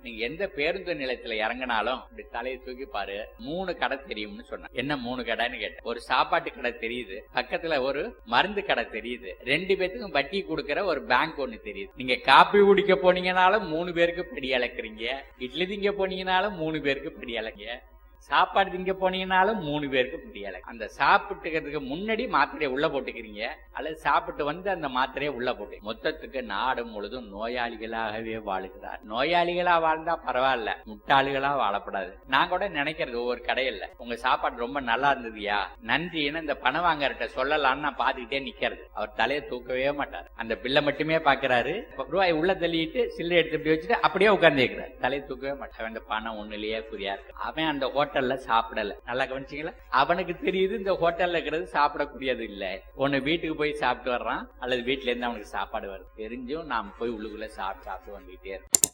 நீங்க எந்த பேருந்து நிலையத்துல இறங்கினாலும் இப்படி தலையை தூக்கி பாரு, 3 கடை தெரியும்னு சொன்ன. என்ன 3 கடைன்னு கேட்டேன். ஒரு சாப்பாட்டு கடை தெரியுது, பக்கத்துல ஒரு மருந்து கடை தெரியுது, 2 பேத்துக்கும் வட்டி கொடுக்கற ஒரு பேங்க் ஒண்ணு தெரியுது. நீங்க காப்பி குடிக்க போனீங்கனாலும் 3 பேருக்கு படி அளக்குறீங்க, இட்லி திங்க போனீங்கனாலும் 3 பேருக்கு படி அளக்குங்க, சாப்பாடு திங்க போனீங்கனாலும் 3 பேருக்கு முடியல. அந்த சாப்பிட்டுக்கிறதுக்கு முன்னாடி மாத்திரையை உள்ள போட்டுக்கிறீங்க, அல்லது சாப்பிட்டு வந்து அந்த மாத்திரையை உள்ள போட்டு. மொத்தத்துக்கு நாடு முழுதும் நோயாளிகளாகவே வாழுகிறார். நோயாளிகளா வாழ்ந்தா பரவாயில்ல, முட்டாளிகளா வாழப்படாது. நான் கூட நினைக்கிறது ஒவ்வொரு கடையில, உங்க சாப்பாடு ரொம்ப நல்லா இருந்ததுயா, நன்றின்னு இந்த பணம் வாங்கறட்ட சொல்லலாம்னு நான் பாத்துக்கிட்டே நிக்கிறது. அவர் தலையை தூக்கவே மாட்டார், அந்த பில்லை மட்டுமே பாக்குறாரு, ரூபாய் உள்ள தள்ளிட்டு சில்லறை எடுத்து இப்படி வச்சுட்டு அப்படியே உட்கார்ந்து இருக்கிறார். தலையை தூக்கவே மாட்டார். அந்த பணம் ஒண்ணுலயே குறியா இருக்கு. அவன் அந்த ஹோட்டல்ல சாப்பிடல. நல்லா கவனிச்சீங்களா? அவனுக்கு தெரியுது இந்த ஹோட்டல்ல இருக்கிறது சாப்பிடக்கூடியது இல்ல. ஒன்னு வீட்டுக்கு போய் சாப்பிட்டு வர்றான், அல்லது வீட்டுல இருந்து அவனுக்கு சாப்பாடு வருது. தெரிஞ்சும் நாம் போய் உள்ளுக்குள்ள சாப்பிட்டு வந்துகிட்டே இருக்கோம்.